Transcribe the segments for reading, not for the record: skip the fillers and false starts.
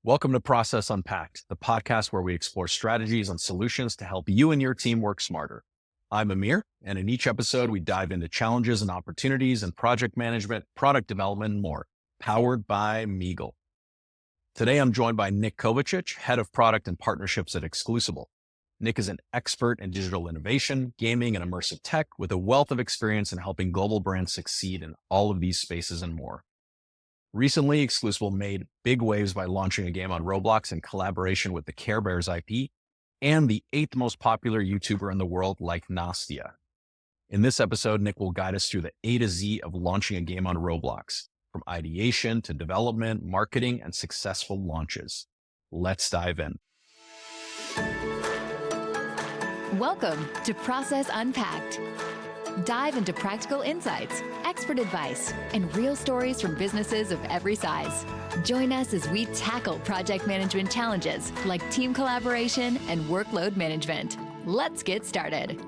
Welcome to Process Unpacked, the podcast where we explore strategies and solutions to help you and your team work smarter. I'm Amir, and in each episode, we dive into challenges and opportunities in project management, product development, and more, powered by Meagle. Today, I'm joined by Nick Kovacich, Head of Product and Partnerships at Exclusible. Nick is an expert in digital innovation, gaming, and immersive tech with a wealth of experience in helping global brands succeed in all of these spaces and more. Recently, Exclusible made big waves by launching a game on Roblox in collaboration with the Care Bears IP and the 8th most popular YouTuber in the world, like Nastya. In this episode, Nick will guide us through the A to Z of launching a game on Roblox, from ideation to development, marketing, and successful launches. Let's dive in. Welcome to Process Unpacked. Dive into practical insights, expert advice, and real stories from businesses of every size. Join us as we tackle project management challenges like team collaboration and workload management. Let's get started.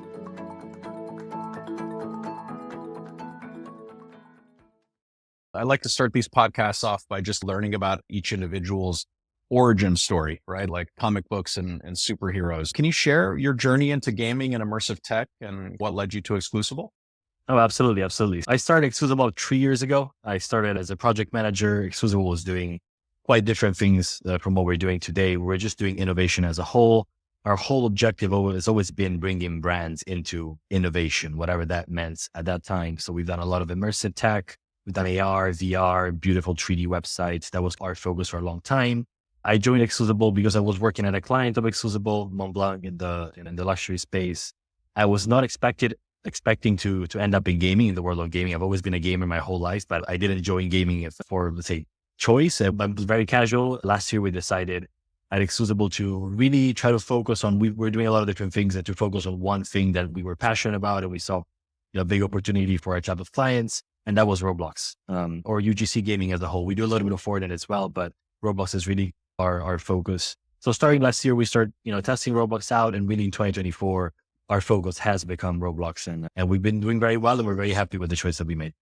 I like to start these podcasts off by just learning about each individual's origin story, right? Like comic books and superheroes. Can you share your journey into gaming and immersive tech and what led you to Exclusible? Oh, absolutely. Absolutely. I started Exclusible about 3 years ago. I started as a project manager. Exclusible was doing quite different things from what we're doing today. We're just doing innovation as a whole. Our whole objective has always been bringing brands into innovation, whatever that meant at that time. So we've done a lot of immersive tech. We've done AR, VR, beautiful 3D websites. That was our focus for a long time. I joined Exclusible because I was working at a client of Exclusible, Montblanc, in the luxury space. I was not expecting to end up in gaming, in the world of gaming. I've always been a gamer my whole life, but I didn't join gaming for, let's say, choice. I was very casual. Last year, we decided at Exclusible to really try to focus on, we're doing a lot of different things, and to focus on one thing that we were passionate about, and we saw a big opportunity for our type of clients, and that was Roblox, or UGC gaming as a whole. We do a little bit of Fortnite as well, but Roblox is really our focus. So starting last year, we started, testing Roblox out, and really in 2024, our focus has become Roblox, and we've been doing very well, and we're very happy with the choice that we made.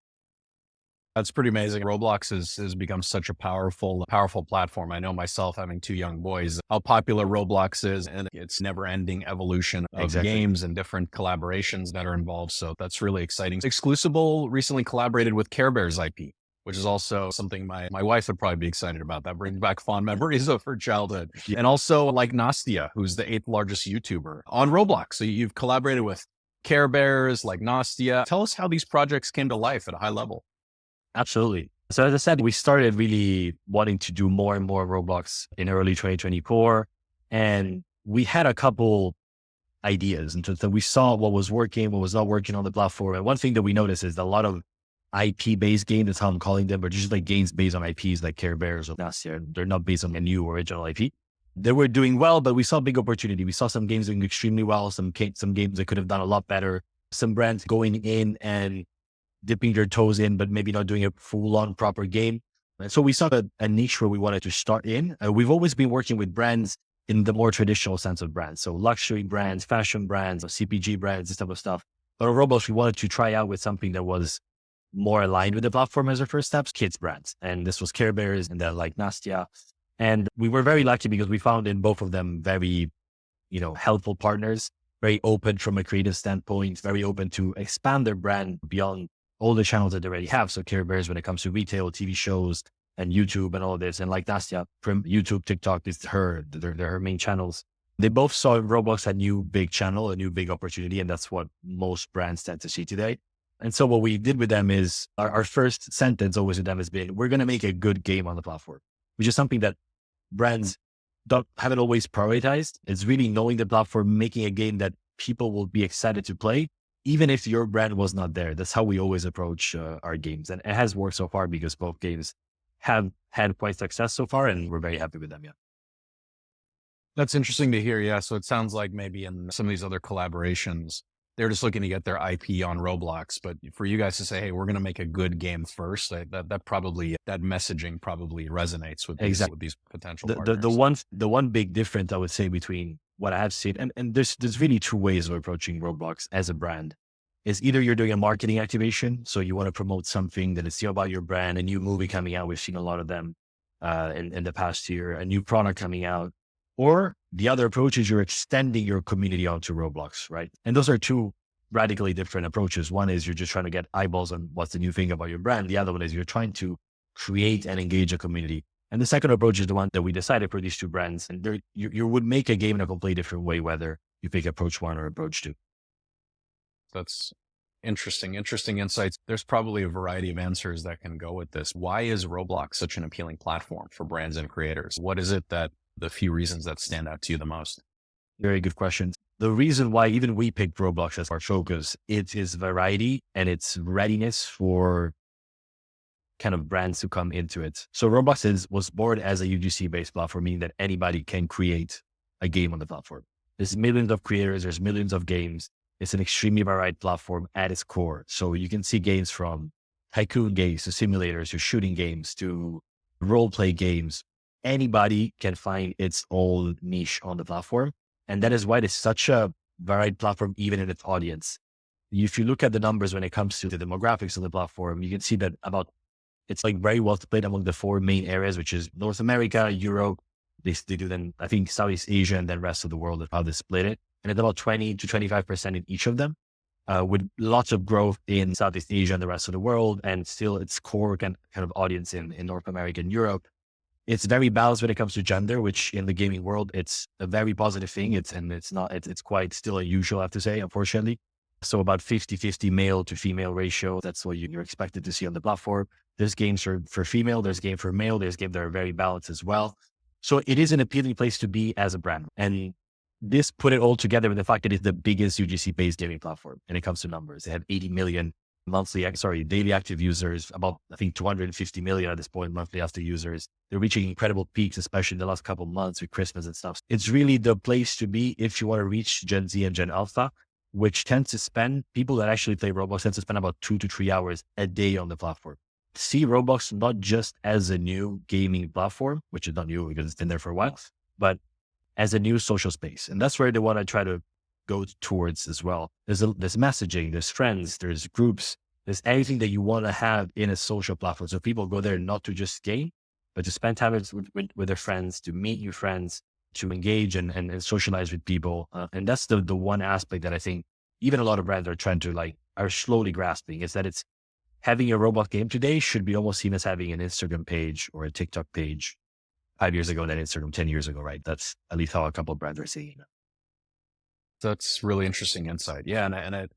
That's pretty amazing. Roblox has become such a powerful platform. I know myself, having 2 young boys, how popular Roblox is, and its never-ending evolution of games and different collaborations that are involved. So that's really exciting. Exclusible recently collaborated with Care Bears IP, which is also something my wife would probably be excited about. That brings back fond memories of her childhood. Yeah. And also like Nastya, who's the 8th largest YouTuber on Roblox. So you've collaborated with Care Bears, like Nastya. Tell us how these projects came to life at a high level. Absolutely. So as I said, we started really wanting to do more and more Roblox in early 2024. And we had a couple ideas in terms that we saw what was working, what was not working on the platform. And one thing that we noticed is a lot of IP-based games, that's how I'm calling them, but just like games based on IPs like Care Bears or Nastya. They're not based on a new original IP. They were doing well, but we saw a big opportunity. We saw some games doing extremely well, some games that could have done a lot better, some brands going in and dipping their toes in, but maybe not doing a full-on proper game. And so we saw a niche where we wanted to start in. We've always been working with brands in the more traditional sense of brands. So luxury brands, fashion brands, CPG brands, this type of stuff. But on Roblox, we wanted to try out with something that was more aligned with the platform as our first steps, kids brands. And this was Care Bears and then like Nastya. And we were very lucky because we found in both of them very, helpful partners, very open from a creative standpoint, very open to expand their brand beyond all the channels that they already have. So Care Bears, when it comes to retail, TV shows, and YouTube and all this. And like Nastya, from YouTube, TikTok, they're her main channels. They both saw Roblox a new big channel, a new big opportunity. And that's what most brands tend to see today. And so what we did with them is our first sentence always with them has been, we're going to make a good game on the platform, which is something that brands haven't always prioritized. It's really knowing the platform, making a game that people will be excited to play, even if your brand was not there. That's how we always approach our games. And it has worked so far because both games have had quite success so far, and we're very happy with them. Yeah. That's interesting to hear. Yeah. So it sounds like maybe in some of these other collaborations, they're just looking to get their IP on Roblox. But for you guys to say, hey, we're going to make a good game first, that messaging probably resonates with these potential partners. The one big difference I would say between what I have seen, and there's really 2 ways of approaching Roblox as a brand, is either you're doing a marketing activation. So you want to promote something that is about your brand, a new movie coming out. We've seen a lot of them. in the past year, a new product coming out. Or the other approach is you're extending your community onto Roblox, right? And those are two radically different approaches. One is you're just trying to get eyeballs on what's the new thing about your brand. The other one is you're trying to create and engage a community. And the second approach is the one that we decided for these two brands. And you would make a game in a completely different way, whether you pick approach one or approach two. That's interesting insights. There's probably a variety of answers that can go with this. Why is Roblox such an appealing platform for brands and creators? What is it that the few reasons that stand out to you the most? Very good question. The reason why even we picked Roblox as our focus, it is variety and its readiness for kind of brands to come into it. So Roblox was born as a UGC-based platform, meaning that anybody can create a game on the platform. There's millions of creators, there's millions of games. It's an extremely varied platform at its core. So you can see games from tycoon games to simulators to shooting games to role play games. Anybody can find its own niche on the platform. And that is why it's such a varied platform, even in its audience. If you look at the numbers when it comes to the demographics of the platform, you can see that it's like very well split among the four main areas, which is North America, Europe. They do then, I think, Southeast Asia, and then rest of the world is how they split it. And it's about 20 to 25% in each of them, with lots of growth in Southeast Asia and the rest of the world. And still its core kind of audience in North America and Europe. It's very balanced when it comes to gender, which in the gaming world, it's a very positive thing. It's quite still unusual, I have to say, unfortunately. So about 50-50 male to female ratio. That's what you're expected to see on the platform. There's games for female, there's game for male, there's games that are very balanced as well. So it is an appealing place to be as a brand. And this put it all together with the fact that it's the biggest UGC-based gaming platform. And it comes to numbers. They have 80 million daily active users, about, I think, 250 million at this point, monthly active users. They're reaching incredible peaks, especially in the last couple of months with Christmas and stuff. It's really the place to be if you want to reach Gen Z and Gen Alpha, which people that actually play Roblox tend to spend about 2 to 3 hours a day on the platform. See Roblox not just as a new gaming platform, which is not new because it's been there for a while, but as a new social space. And that's where they want to try to go towards as well. There's messaging, there's friends, there's groups, there's everything that you want to have in a social platform. So people go there not to just game, but to spend time with their friends, to meet new friends, to engage and socialize with people. And that's the one aspect that I think even a lot of brands are slowly grasping, is that it's having a Roblox game today should be almost seen as having an Instagram page or a TikTok page 5 years ago than Instagram 10 years ago, right? That's at least how a couple of brands are seeing it. That's really interesting insight. Yeah. And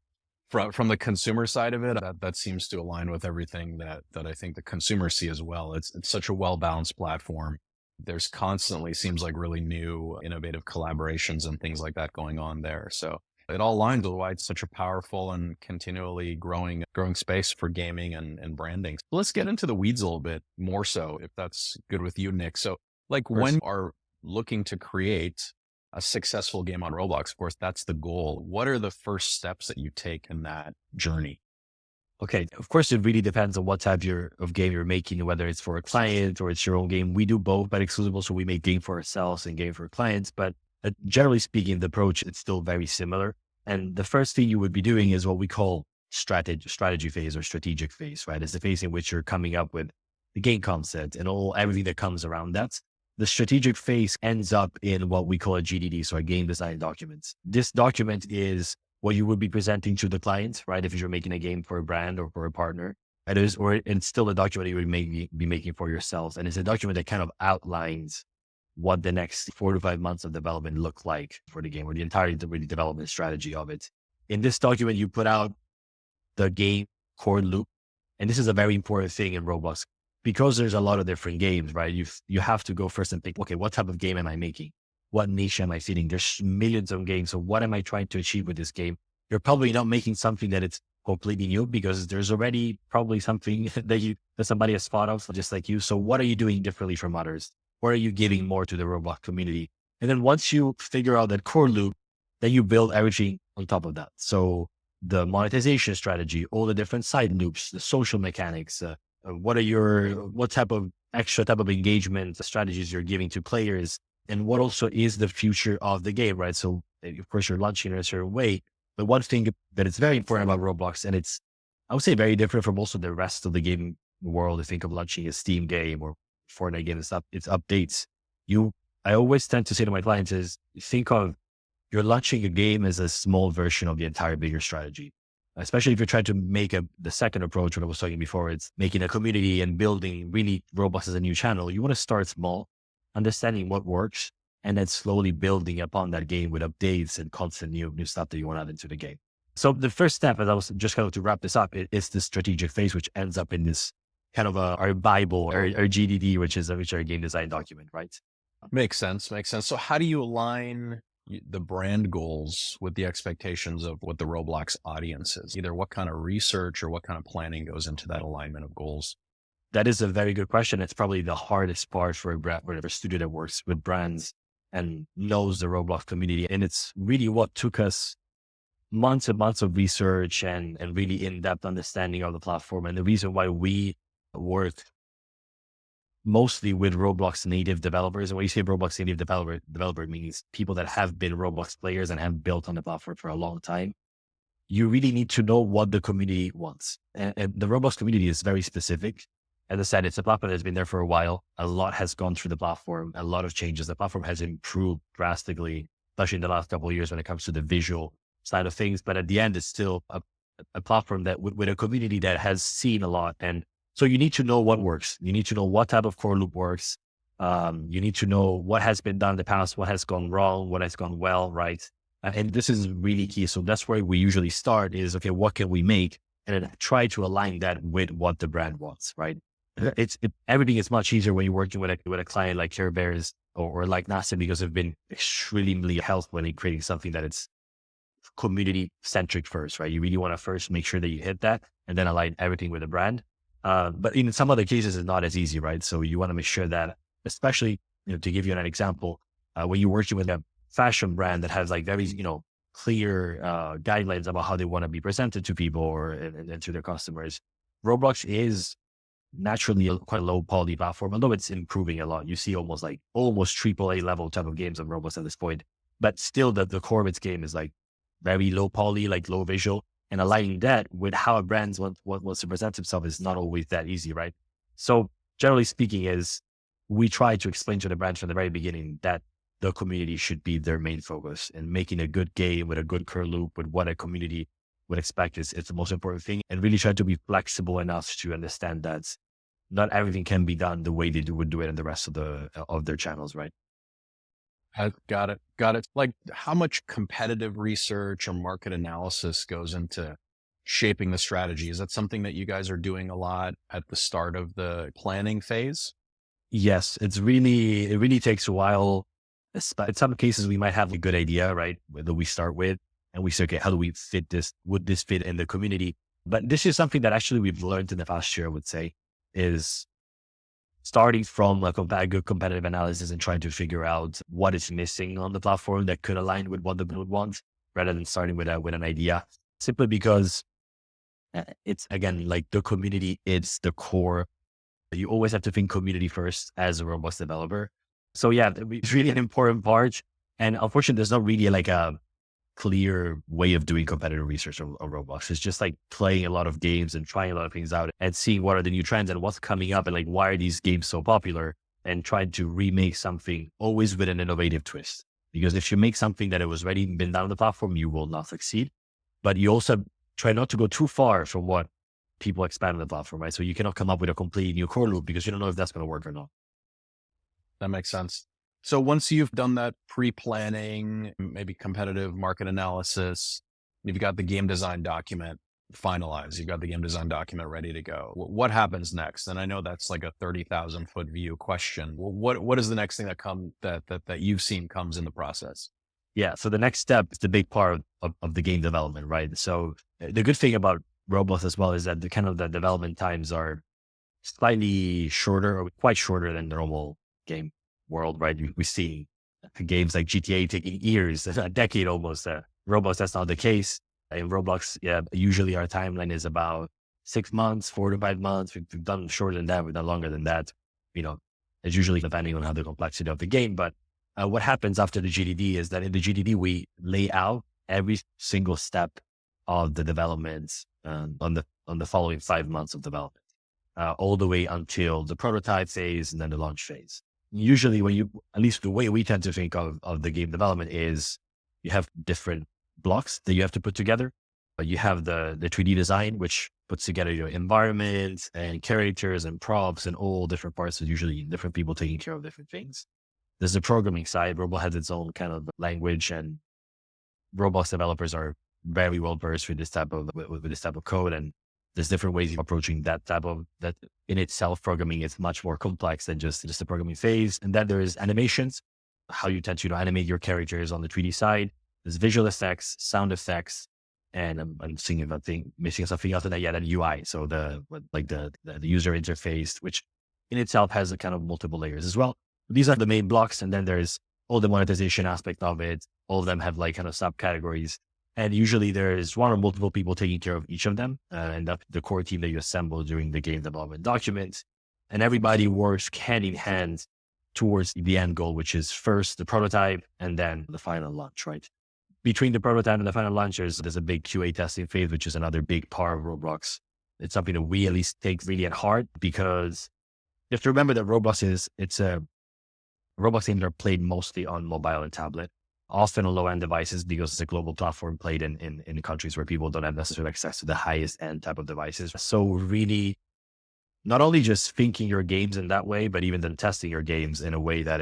from the consumer side of it, that seems to align with everything that I think the consumers see as well. It's such a well-balanced platform. There's constantly seems like really new, innovative collaborations and things like that going on there. So it all aligns with why it's such a powerful and continually growing space for gaming and branding. So let's get into the weeds a little bit more so, if that's good with you, Nick. So when you are looking to create a successful game on Roblox, of course, that's the goal. What are the first steps that you take in that journey? Okay. Of course, it really depends on what type of game you're making, whether it's for a client or it's your own game. We do both at Exclusible. So we make game for ourselves and game for clients. But generally speaking, the approach is still very similar. And the first thing you would be doing is what we call strategy phase or strategic phase, right? It's the phase in which you're coming up with the game concept and everything that comes around that. The strategic phase ends up in what we call a GDD, so a game design document. This document is what you would be presenting to the client, right? If you're making a game for a brand or for a partner, it's still a document you would be making for yourselves. And it's a document that kind of outlines what the next 4 to 5 months of development look like for the game, or the entire development strategy of it. In this document, you put out the game core loop. And this is a very important thing in Roblox. Because there's a lot of different games, right? You have to go first and think, okay, what type of game am I making? What niche am I fitting? There's millions of games. So what am I trying to achieve with this game? You're probably not making something that it's completely new, because there's already probably something that somebody has thought of just like you. So what are you doing differently from others? What are you giving more to the Roblox community? And then once you figure out that core loop, then you build everything on top of that. So the monetization strategy, all the different side loops, the social mechanics, what type of extra type of engagement strategies you're giving to players, and what also is the future of the game, right? So of course you're launching in a certain way, but one thing that is very important about Roblox, and it's, I would say, very different from also the rest of the gaming world. I think of launching a Steam game or Fortnite game, it's updates. I always tend to say to my clients is think of you're launching a game as a small version of the entire bigger strategy. Especially if you're trying to make the second approach, what I was talking before, it's making a community and building really Roblox as a new channel. You want to start small, understanding what works, and then slowly building upon that game with updates and constant new stuff that you want to add into the game. So the first step, as I was just kind of to wrap this up, is the strategic phase, which ends up in this kind of our Bible, our GDD, which is our game design document, right? Makes sense. So how do you align the brand goals with the expectations of what the Roblox audience is? Either what kind of research or what kind of planning goes into that alignment of goals? That is a very good question. It's probably the hardest part for a brand, whatever studio that works with brands and knows the Roblox community. And it's really what took us months and months of research and really in-depth understanding of the platform. And the reason why we work mostly with Roblox native developers. And when you say Roblox native developer means people that have been Roblox players and have built on the platform for a long time. You really need to know what the community wants. And the Roblox community is very specific. As I said, it's a platform that's been there for a while. A lot has gone through the platform, a lot of changes. The platform has improved drastically, especially in the last couple of years when it comes to the visual side of things. But at the end, it's still a platform that with a community that has seen a lot. And so you need to know what works. You need to know what type of core loop works. You need to know what has been done in the past, what has gone wrong, what has gone well, right? And this is really key. So that's where we usually start is, okay, what can we make? And then try to align that with what the brand wants, right? Everything is much easier when you're working with a client like Care Bears or like Nastya because they've been extremely helpful in creating something that it's community centric first, right? You really want to first make sure that you hit that and then align everything with the brand. But in some other cases, it's not as easy, right? So you want to make sure that, especially, to give you an example, when you're working with a fashion brand that has like very, clear guidelines about how they want to be presented to people and to their customers, Roblox is naturally quite a low quality platform, although it's improving a lot. You see almost AAA level type of games on Roblox at this point, but still the core of its game is like very low poly, like low visual. And aligning that with how a brand wants to present himself is not always that easy, right? So generally speaking is we try to explain to the brand from the very beginning that the community should be their main focus, and making a good game with a good curl loop with what a community would expect is the most important thing, and really try to be flexible enough to understand that not everything can be done the way they would do it in the rest of their channels, right? Got it. Like how much competitive research or market analysis goes into shaping the strategy? Is that something that you guys are doing a lot at the start of the planning phase? Yes, it really takes a while. In some cases, we might have a good idea, right? That we start with, and we say, okay, how do we fit this? Would this fit in the community? But this is something that actually we've learned in the past year, I would say, is starting from like a good competitive analysis and trying to figure out what is missing on the platform that could align with what the build wants, rather than starting with an idea. Simply because it's, again, like the community is the core. You always have to think community first as a Roblox developer. So yeah, it's really an important part. And unfortunately, there's not really like a clear way of doing competitive research on Roblox. It's just like playing a lot of games and trying a lot of things out and seeing what are the new trends and what's coming up and like, why are these games so popular, and trying to remake something always with an innovative twist. Because if you make something that it was already been done on the platform, you will not succeed. But you also try not to go too far from what people expect on the platform, right? So you cannot come up with a completely new core loop because you don't know if that's going to work or not. That makes sense. So once you've done that pre-planning, maybe competitive market analysis, you've got the game design document finalized, you've got the game design document ready to go. What happens next? And I know that's like a 30,000 foot view question. Well, what is the next thing that you've seen comes in the process? Yeah. So the next step is the big part of the game development, right? So the good thing about Roblox as well is that the development times are slightly shorter, or quite shorter than the normal game world, right? We see games like GTA taking years, a decade almost. Roblox, that's not the case. In Roblox, usually our timeline is about 6 months, 4 to 5 months. We've done shorter than that, we've done longer than that. It's usually depending on how the complexity of the game. But what happens after the GDD is that in the GDD, we lay out every single step of the development on the following 5 months of development. all the way until the prototype phase and then the launch phase. Usually at least the way we tend to think of the game development is you have different blocks that you have to put together. You have the 3D design, which puts together your environment and characters and props and all different parts. So usually different people taking care of different things. There's the programming side. Roblox has its own kind of language, and Roblox developers are very well versed with this type of code. And there's different ways of approaching that in itself. Programming is much more complex than just the programming phase. And then there's animations, how you tend to animate your characters on the 3D side. There's visual effects, sound effects, and I'm missing something else in that. Yeah, that UI. So the user interface, which in itself has a kind of multiple layers as well. These are the main blocks. And then there's all the monetization aspect of it. All of them have like kind of subcategories. And usually there's one or multiple people taking care of each of them. And that's the core team that you assemble during the game development document. And everybody works hand in hand towards the end goal, which is first the prototype and then the final launch, right? Between the prototype and the final launch, there's a big QA testing phase, which is another big part of Roblox. It's something that we at least take really at heart, because you have to remember that Roblox games are played mostly on mobile and tablet, often on low-end devices, because it's a global platform played in countries where people don't have necessarily access to the highest end type of devices. So really, not only just thinking your games in that way, but even then testing your games in a way that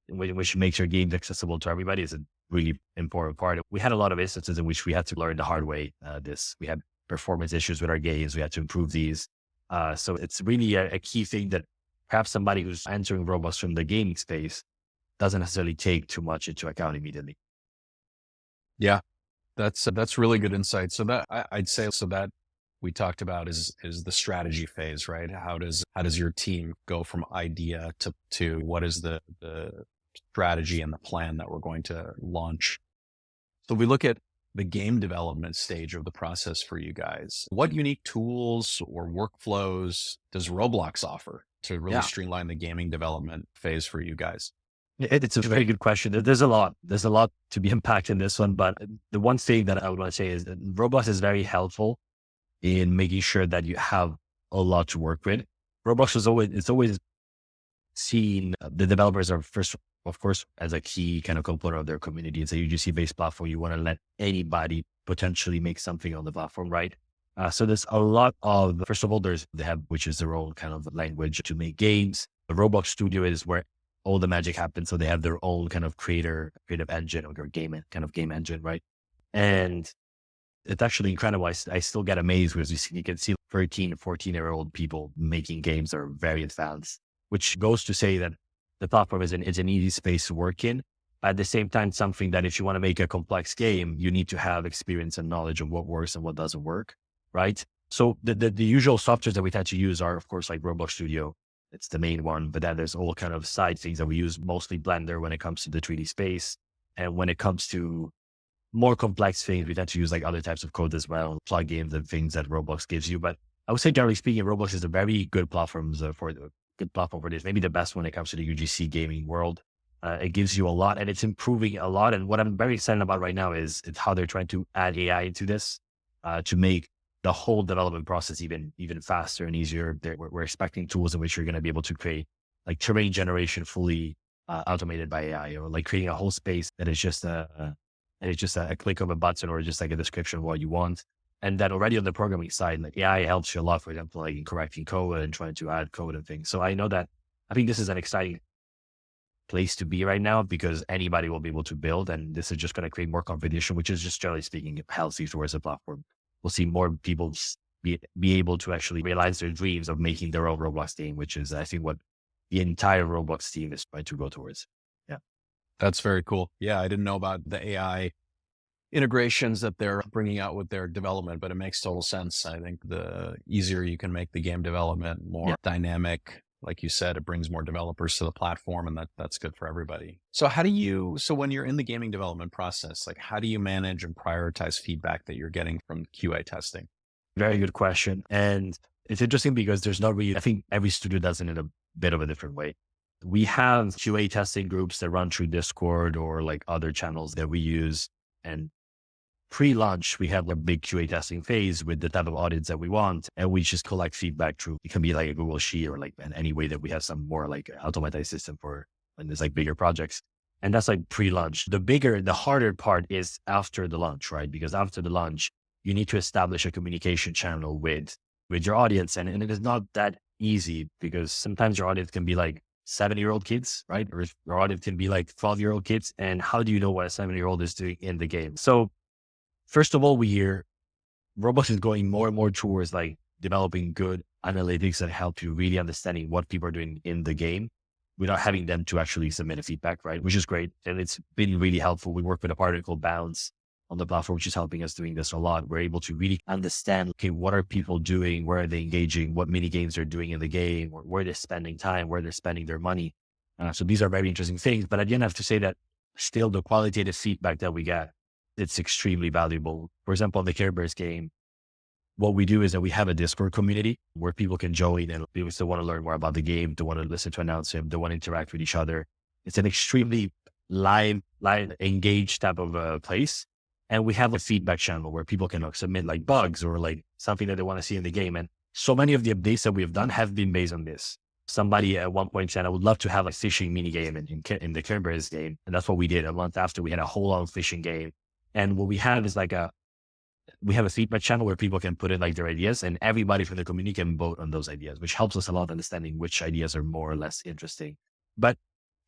which makes your games accessible to everybody is a really important part. We had a lot of instances in which we had to learn the hard way. We had performance issues with our games. We had to improve these. So it's really a key thing that perhaps somebody who's entering Roblox from the gaming space doesn't necessarily take too much into account immediately. Yeah, that's really good insight. So that I'd say, so that we talked about is the strategy phase, right? How does your team go from idea to what is the strategy and the plan that we're going to launch? So we look at the game development stage of the process for you guys. What unique tools or workflows does Roblox offer to really streamline the gaming development phase for you guys? It's a very good question. There's a lot to be unpacked in this one, but the one thing that I would want to say is that Roblox is very helpful in making sure that you have a lot to work with. Roblox it's always seen the developers are first, of course, as a key kind of component of their community. It's a UGC-based platform. You want to let anybody potentially make something on the platform, right? So there's a lot of, first of all, they have, which is their own kind of language to make games. The Roblox Studio is where all the magic happens. So they have their own kind of creative engine or game engine, right? And it's actually incredible. I still get amazed because you can see 13, 14-year-old people making games that are very advanced, which goes to say that the platform is an easy space to work in. At the same time, something that if you want to make a complex game, you need to have experience and knowledge of what works and what doesn't work, right? So the usual softwares that we tend to use are, of course, like Roblox Studio. It's the main one, but then there's all kind of side things that we use, mostly Blender when it comes to the 3D space. And when it comes to more complex things, we tend to use like other types of code as well, plugins and things that Roblox gives you. But I would say, generally speaking, Roblox is a very good platform for this. Maybe the best when it comes to the UGC gaming world. It gives you a lot, and it's improving a lot. And what I'm very excited about right now is how they're trying to add AI into this to make the whole development process even faster and easier. We're expecting tools in which you're going to be able to create like terrain generation fully automated by AI, or like creating a whole space that is just a click of a button or just like a description of what you want. And then already on the programming side, like AI helps you a lot, for example, like in correcting code and trying to add code and things. So I think this is an exciting place to be right now, because anybody will be able to build, and this is just going to create more competition, which is just generally speaking healthy towards the platform. We'll see more people be able to actually realize their dreams of making their own Roblox game, which is, I think, what the entire Roblox team is trying to go towards. Yeah. That's very cool. Yeah. I didn't know about the AI integrations that they're bringing out with their development, but it makes total sense. I think the easier you can make the game development more dynamic, like you said, it brings more developers to the platform, and that's good for everybody. So when you're in the gaming development process, like how do you manage and prioritize feedback that you're getting from QA testing? Very good question. And it's interesting because there's not really, I think every studio does it in a bit of a different way. We have QA testing groups that run through Discord or like other channels that we use. And pre-launch, we have a big QA testing phase with the type of audience that we want. And we just collect feedback through, it can be like a Google Sheet or like in any way that we have some more like automated system for when there's like bigger projects. And that's like pre-launch. The harder part is after the launch, right? Because after the launch, you need to establish a communication channel with your audience. And it is not that easy because sometimes your audience can be like 7-year-old kids, right? Or your audience can be like 12-year-old kids. And how do you know what a 7-year-old is doing in the game? So first of all, Roblox is going more and more towards like developing good analytics that help you really understanding what people are doing in the game without having them to actually submit a feedback, right? Which is great. And it's been really helpful. We work with a partner called Bounce on the platform, which is helping us doing this a lot. We're able to really understand, okay, what are people doing? Where are they engaging? What mini games they're doing in the game? Or where they're spending time, where they're spending their money. So these are very interesting things. But at the end, I have to say that still the qualitative feedback that we get, it's extremely valuable. For example, on the Care Bears game, what we do is that we have a Discord community where people can join and people still want to learn more about the game. They want to listen to announcements. They want to interact with each other. It's an extremely live, engaged type of place. And we have a feedback channel where people can submit like bugs or like something that they want to see in the game. And so many of the updates that we've done have been based on this. Somebody at one point said, I would love to have a fishing mini game in the Care Bears game. And that's what we did. A month after, we had a whole on fishing game. And what we have is we have a feedback channel where people can put in like their ideas and everybody from the community can vote on those ideas, which helps us a lot understanding which ideas are more or less interesting. But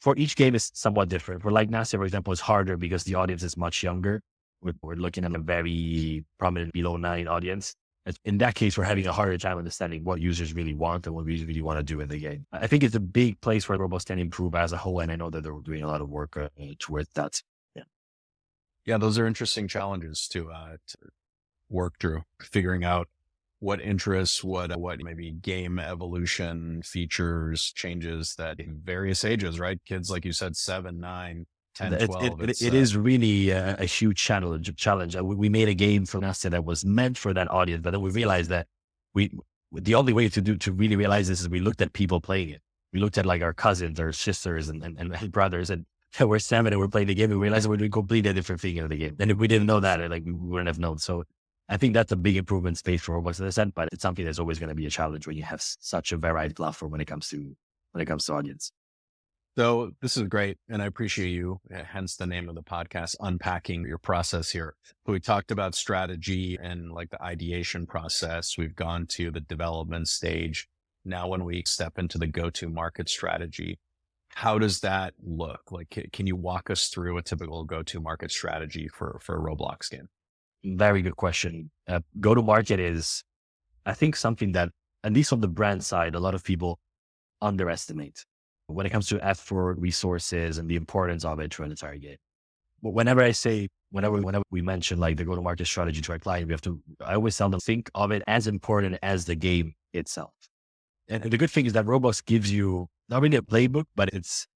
for each game, it's somewhat different. For like Nastya, for example, it's harder because the audience is much younger. We're looking at a very prominent below 9 audience. In that case, we're having a harder time understanding what users really want and what we really want to do in the game. I think it's a big place where Roblox can improve as a whole. And I know that they're doing a lot of work towards that. Yeah, those are interesting challenges to work through, figuring out what interests, what maybe game evolution features, changes that in various ages, right? Kids, like you said, 7, 9, 10, 12. It is really a huge challenge. We made a game for Nastya that was meant for that audience, but then we realized that the only way to really realize this is we looked at people playing it. We looked at like our cousins, our sisters and brothers, and we're 7 and we're playing the game and we realized we're doing completely a different thing in the game. And if we didn't know that, like we wouldn't have known. So I think that's a big improvement space for Roblox, as I said, but it's something that's always going to be a challenge when you have such a varied platform when it comes to audience. So this is great. And I appreciate you, hence the name of the podcast, unpacking your process here. We talked about strategy and like the ideation process. We've gone to the development stage. Now, when we step into the go-to-market strategy, how does that look? Like, can you walk us through a typical go-to-market strategy for a Roblox game? Very good question. Go-to-market is, I think, something that, at least on the brand side, a lot of people underestimate when it comes to effort, resources, and the importance of it to an entire game. But whenever we mention like the go-to-market strategy to our client, I always tell them, think of it as important as the game itself. And the good thing is that Roblox gives you not really a playbook, but it's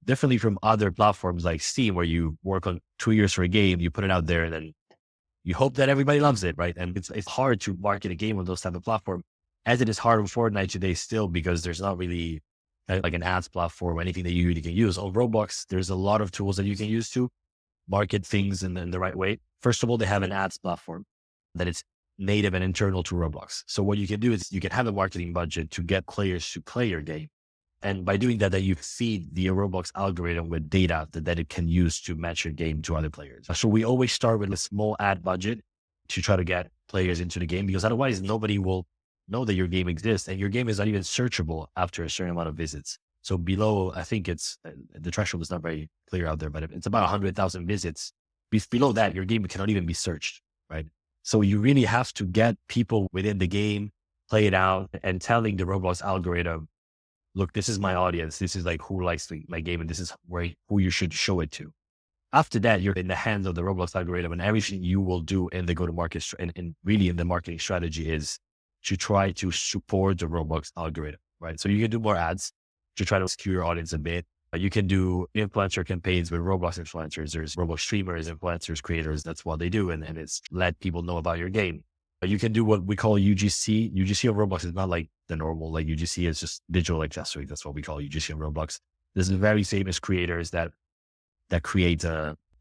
differently from other platforms like Steam, where you work on 2 years for a game, you put it out there, and then you hope that everybody loves it, right? And it's hard to market a game on those type of platform, as it is hard on Fortnite today still, because there's not really like an ads platform or anything that you really can use. On Roblox, there's a lot of tools that you can use to market things in the right way. First of all, they have an ads platform that is native and internal to Roblox. So what you can do is you can have a marketing budget to get players to play your game. And by doing that you feed the Roblox algorithm with data that it can use to match your game to other players. So we always start with a small ad budget to try to get players into the game, because otherwise nobody will know that your game exists, and your game is not even searchable after a certain amount of visits. So below, I think it's, the threshold is not very clear out there, but it's about 100,000 visits. Below that, your game cannot even be searched, right? So you really have to get people within the game, play it out, and telling the Roblox algorithm, look, this is my audience. This is like who likes my game, and this is who you should show it to. After that, you're in the hands of the Roblox algorithm, and everything you will do in the go-to-market and really in the marketing strategy is to try to support the Roblox algorithm, right? So you can do more ads to try to skew your audience a bit. You can do influencer campaigns with Roblox influencers. There's Roblox streamers, influencers, creators. That's what they do. And it's let people know about your game. You can do what we call UGC. UGC of Roblox is not like the normal, like UGC is just digital accessories. That's what we call UGC of Roblox. There's very famous creators that create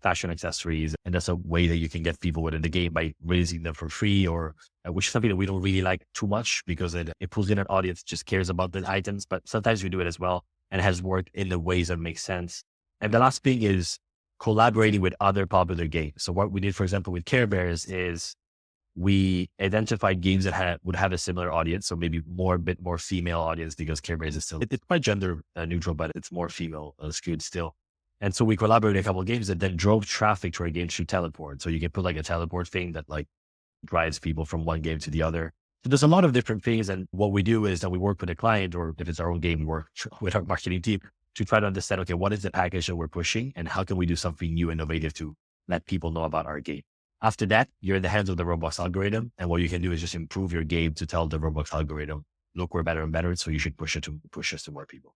fashion accessories. And that's a way that you can get people within the game by raising them for free, or which is something that we don't really like too much because it pulls in an audience that just cares about the items. But sometimes we do it as well, and it has worked in the ways that make sense. And the last thing is collaborating with other popular games. So what we did, for example, with Care Bears is we identified games that would have a similar audience. So maybe bit more female audience, because Care Bears is still, it's quite gender neutral, but it's more female skewed still. And so we collaborated a couple of games that then drove traffic to our game through teleport. So you can put like a teleport thing that like drives people from one game to the other. So there's a lot of different things. And what we do is that we work with a client, or if it's our own game, we work with our marketing team to try to understand, okay, what is the package that we're pushing and how can we do something new, innovative to let people know about our game? After that, you're in the hands of the Roblox algorithm. And what you can do is just improve your game to tell the Roblox algorithm, look, we're better and better. So you should push us to more people.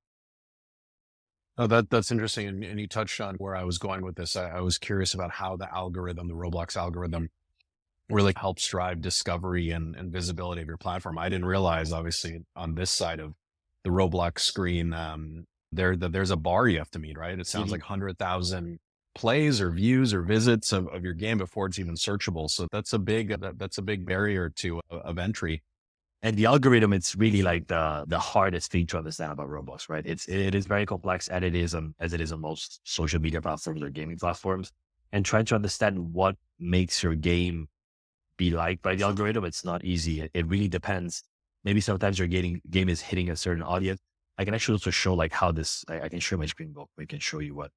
Oh, that's interesting. And you touched on where I was going with this. I was curious about how the Roblox algorithm really helps drive discovery and visibility of your platform. I didn't realize, obviously, on this side of the Roblox screen, there's a bar you have to meet, right? It sounds like 100,000 plays or views or visits of your game before it's even searchable. So that's a big barrier of entry. And the algorithm, it's really like the hardest thing to understand about Roblox, right? It is very complex, and it is as it is on most social media platforms or gaming platforms. And trying to understand what makes your game be liked by the algorithm, it's not easy. It really depends. Maybe sometimes your game is hitting a certain audience. I can actually also show like how this. I can share my screen real quick and show you what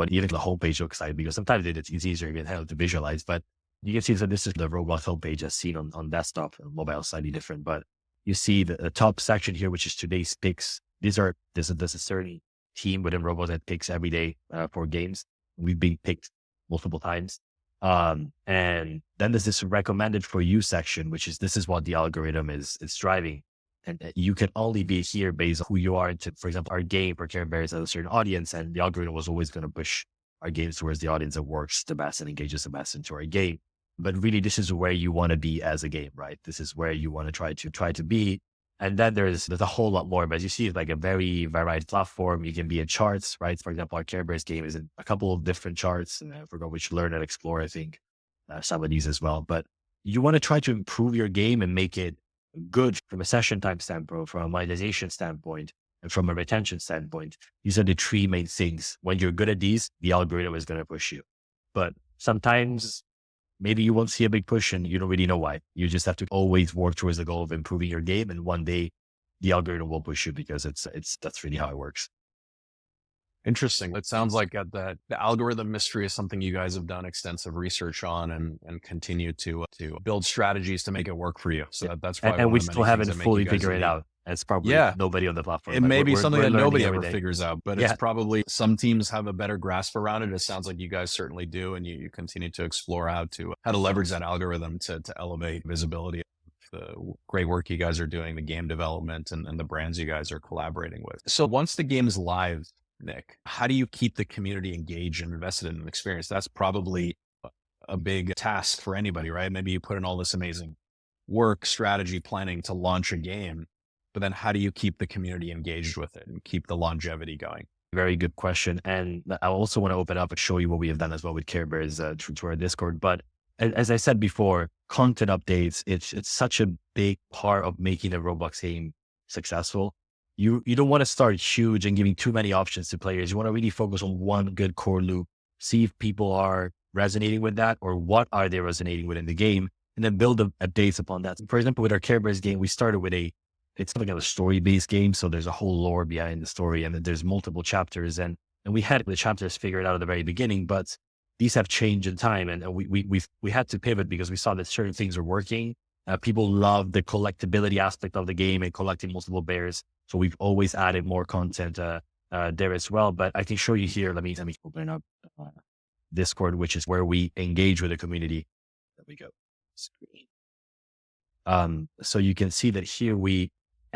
even the homepage looks like, because sometimes it's easier to visualize. But you can see that this is the Roblox homepage as seen on desktop and mobile, slightly different. But you see the top section here, which is today's picks. There's a certain team within Roblox that picks every day for games. We've been picked multiple times. And then there's this recommended for you section, this is what the algorithm is driving. And you can only be here based on who you are. For example, our game for Care Bears has a certain audience, and the algorithm was always going to push our games towards the audience that works the best and engages the best into our game. But really, this is where you want to be as a game, right? This is where you want to try to be. And then there's a whole lot more. But as you see, it's like a very varied platform. You can be in charts, right? For example, our Care Bears game is in a couple of different charts. And I forgot which Learn and Explore, I think, some of these as well. But you want to try to improve your game and make it good from a session time standpoint, from a monetization standpoint, and from a retention standpoint. These are the three main things. When you're good at these, the algorithm is going to push you. But sometimes maybe you won't see a big push and you don't really know why. You just have to always work towards the goal of improving your game. And one day the algorithm will push you, because that's really how it works. Interesting. It sounds like the algorithm mystery is something you guys have done extensive research on and continue to build strategies to make it work for you. So that's probably and we still haven't fully figured it out. It's probably nobody on the platform. It may be something that nobody ever figures out, but it's probably some teams have a better grasp around it. It sounds like you guys certainly do, and you continue to explore how to leverage that algorithm to elevate visibility. The great work you guys are doing, the game development and the brands you guys are collaborating with. So once the game is live, Nick, how do you keep the community engaged and invested in an experience? That's probably a big task for anybody, right? Maybe you put in all this amazing work, strategy, planning to launch a game, but then how do you keep the community engaged with it and keep the longevity going? Very good question. And I also want to open up and show you what we have done as well with Care Bears through our Discord. But as I said before, content updates, it's such a big part of making a Roblox game successful. You don't want to start huge and giving too many options to players. You want to really focus on one good core loop, see if people are resonating with that, or what are they resonating with in the game, and then build updates upon that. For example, with our Care Bears game, we started with it's like a story-based game. So there's a whole lore behind the story, and there's multiple chapters, and we had the chapters figured out at the very beginning, but these have changed in time, and we had to pivot because we saw that certain things are working. People love the collectability aspect of the game and collecting multiple bears. So we've always added more content there as well. But I can show you here. Let me open up Discord, which is where we engage with the community. There we go. Screen. So you can see that here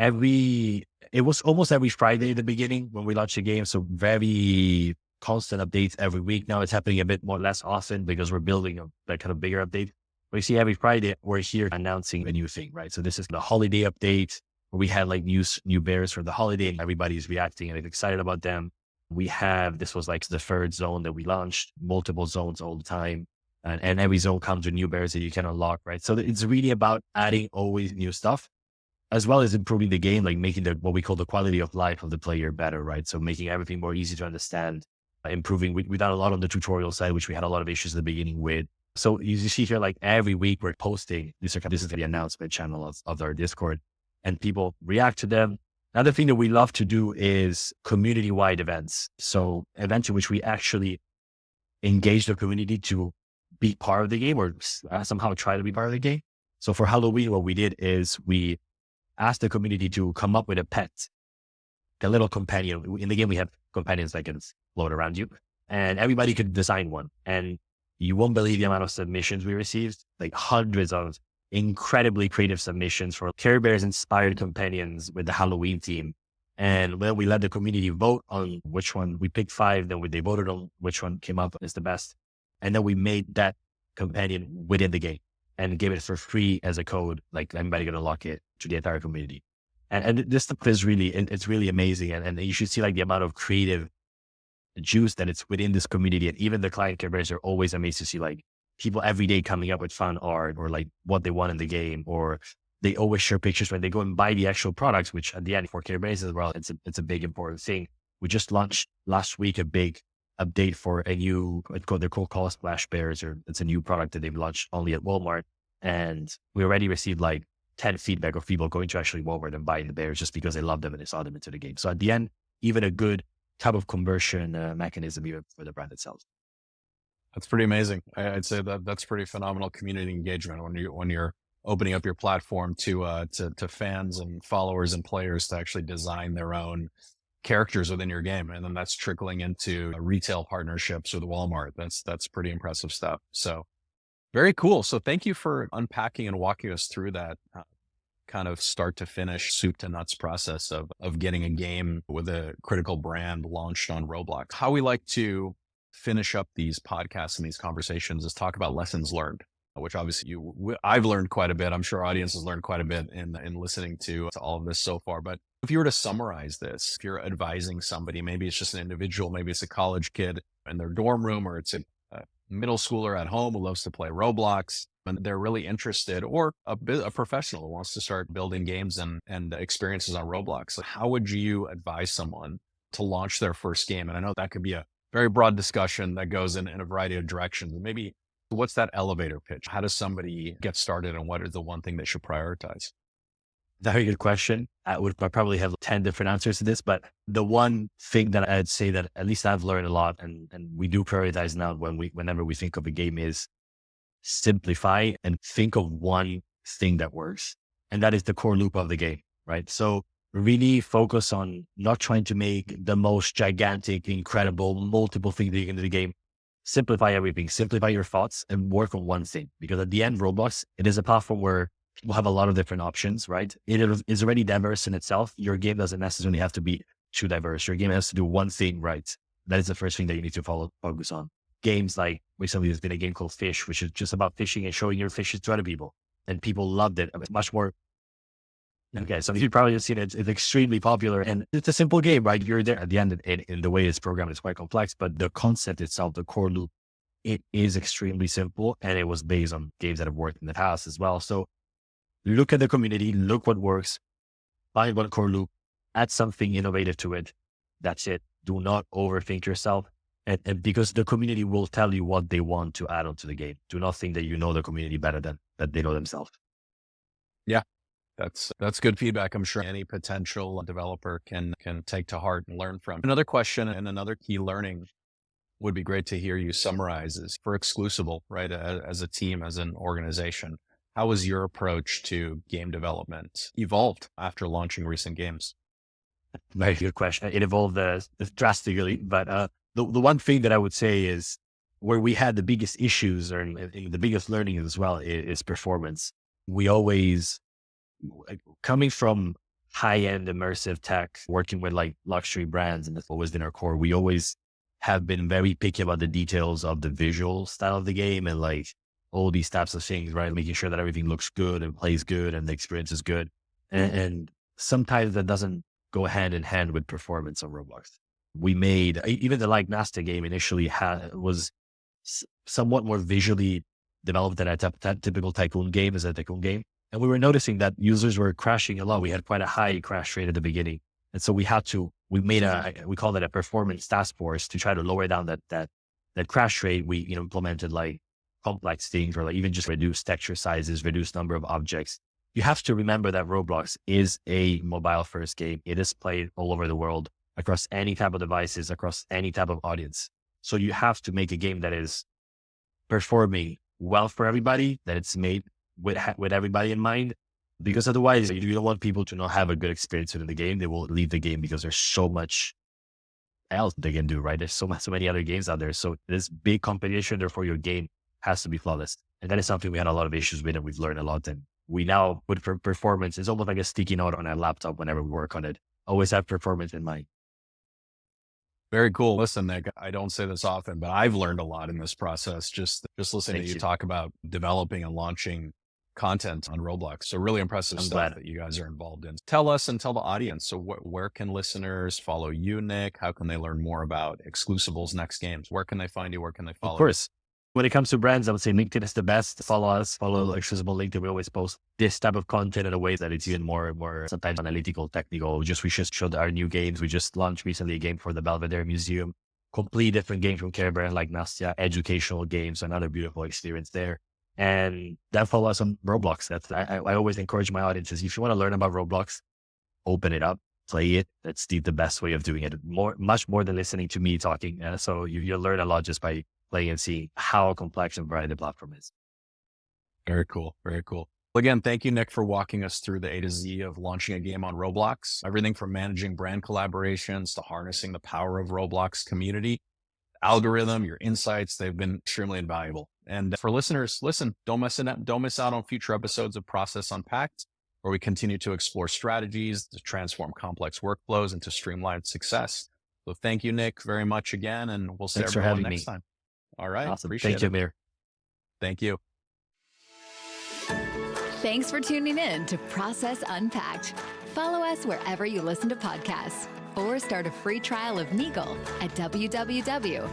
it was almost every Friday at the beginning when we launched the game. So very constant updates every week. Now it's happening a bit less often because we're building a kind of bigger update. But you see, every Friday we're here announcing a new thing, right? So this is the holiday update where we had like new bears for the holiday, and everybody's reacting and excited about them. This was like the third zone that we launched, multiple zones all the time. And every zone comes with new bears that you can unlock, right? So it's really about adding always new stuff, as well as improving the game, like making what we call the quality of life of the player better, right? So making everything more easy to understand, improving. We've done a lot on the tutorial side, which we had a lot of issues at the beginning with. So you see here, like every week we're posting, this is the announcement channel of our Discord, and people react to them. Another thing that we love to do is community-wide events. So events in which we actually engage the community to be part of the game or somehow try to be part of the game. So for Halloween, what we did is we asked the community to come up with a pet, a little companion. In the game, we have companions that can float around you, and everybody could design one. And you won't believe the amount of submissions we received, like hundreds of incredibly creative submissions for Care Bears inspired companions with the Halloween theme. And when we let the community vote on which one, we picked 5, then they voted on which one came up as the best. And then we made that companion within the game and gave it for free as a code, like anybody can unlock it to the entire community. And this stuff is it's really amazing. And you should see like the amount of creative juice that it's within this community. And even the client Care Bears are always amazed to see like people every day coming up with fun art or like what they want in the game, or they always share pictures when they go and buy the actual products, which at the end for Care Bears as well, it's a big important thing. We just launched last week a big update for a new, they're called Call Splash Bears, or it's a new product that they've launched only at Walmart. And we already received like 10 feedback of people going to actually Walmart and buying the bears just because they love them and they saw them into the game. So at the end, even a good type of conversion mechanism even for the brand itself. That's pretty amazing. I'd say that's pretty phenomenal community engagement when you're opening up your platform to fans and followers and players to actually design their own characters within your game. And then that's trickling into retail partnerships with Walmart. That's pretty impressive stuff. So very cool. So thank you for unpacking and walking us through that kind of start to finish, soup to nuts process of getting a game with a critical brand launched on Roblox. How we like to finish up these podcasts and these conversations is talk about lessons learned, which obviously I've learned quite a bit. I'm sure our audience has learned quite a bit in listening to all of this so far. But if you were to summarize this, if you're advising somebody, maybe it's just an individual, maybe it's a college kid in their dorm room, or it's a middle schooler at home who loves to play Roblox and they're really interested, or a professional who wants to start building games and experiences on Roblox. So how would you advise someone to launch their first game? And I know that could be a very broad discussion that goes in a variety of directions. Maybe what's that elevator pitch? How does somebody get started, and what is the one thing they should prioritize? Very good question. I would probably have 10 different answers to this, but the one thing that I'd say that at least I've learned a lot, and we do prioritize now whenever we think of a game, is simplify and think of one thing that works. And that is the core loop of the game, right? So really focus on not trying to make the most gigantic, incredible, multiple things that you can do in the game. Simplify everything, simplify your thoughts and work on one thing. Because at the end, Roblox, it is a platform where people have a lot of different options, right? It is already diverse in itself. Your game doesn't necessarily have to be too diverse. Your game has to do one thing right. That is the first thing that you need to focus on. Games like recently there's been a game called Fish, which is just about fishing and showing your fishes to other people. And people loved it. It's much more. Okay, so you've probably seen it. It's extremely popular and it's a simple game, right? You're there at the end, in the way it's programmed, it's quite complex, but the concept itself, the core loop, it is extremely simple. And it was based on games that have worked in the past as well. So look at the community, look what works, find one core loop, add something innovative to it. That's it. Do not overthink yourself. And because the community will tell you what they want to add onto the game. Do not think that you know the community better than that they know themselves. Yeah, that's good feedback. I'm sure any potential developer can take to heart and learn from. Another question and another key learning would be great to hear you summarize is for Exclusible, right? As a team, as an organization, how has your approach to game development evolved after launching recent games? Very good question. It evolved drastically, but the one thing that I would say is where we had the biggest issues or the biggest learning as well is performance. We always, coming from high-end immersive tech, working with like luxury brands, and that's always been our core. We always have been very picky about the details of the visual style of the game and like all these types of things, right? Making sure that everything looks good and plays good and the experience is good. And sometimes that doesn't go hand in hand with performance on Roblox. We made, even the like Nastya game initially was somewhat more visually developed than a typical tycoon game as a tycoon game. And we were noticing that users were crashing a lot. We had quite a high crash rate at the beginning. And so we made we call it a performance task force to try to lower down that crash rate. We, implemented like complex things, or like even just reduce texture sizes, reduce number of objects. You have to remember that Roblox is a mobile first game. It is played all over the world, across any type of devices, across any type of audience. So you have to make a game that is performing well for everybody, that it's made with everybody in mind, because otherwise you don't want people to not have a good experience in the game. They will leave the game because there's so much else they can do, right? There's so many other games out there. So this big competition, therefore your game has to be flawless. And that is something we had a lot of issues with, and we've learned a lot. And we now, with performance, it's almost like a sticky note on our laptop whenever we work on it. Always have performance in mind. Very cool. Listen, Nick, I don't say this often, but I've learned a lot in this process, just listening to you talk about developing and launching content on Roblox. So really impressive stuff that you guys are involved in. Tell us and tell the audience. So where can listeners follow you, Nick? How can they learn more about Exclusible's next games? Where can they find you? Where can they follow you? Of course. When it comes to brands, I would say LinkedIn is the best. Follow us, follow Exclusible LinkedIn. We always post this type of content in a way that it's even more sometimes analytical, technical. We just showed our new games. We just launched recently a game for the Belvedere Museum. Completely different game from Care Bear, like Nastya, educational games, another beautiful experience there. And then follow us on Roblox. I always encourage my audiences, if you want to learn about Roblox, open it up, play it. That's the best way of doing it. Much more than listening to me talking. So you'll learn a lot just by playing and seeing how complex and varied the platform is. Very cool. Very cool. Again, thank you, Nick, for walking us through the A to Z of launching a game on Roblox. Everything from managing brand collaborations to harnessing the power of Roblox community, algorithm, your insights, they've been extremely invaluable. And for listeners, listen, don't miss out on future episodes of Process Unpacked, where we continue to explore strategies to transform complex workflows into streamlined success. So thank you, Nick, very much again, and we'll see everyone next time. All right. Awesome. Appreciate Thank you, Amir. Thank you. Thanks for tuning in to Process Unpacked. Follow us wherever you listen to podcasts, or start a free trial of Meagle at www.meagle.com.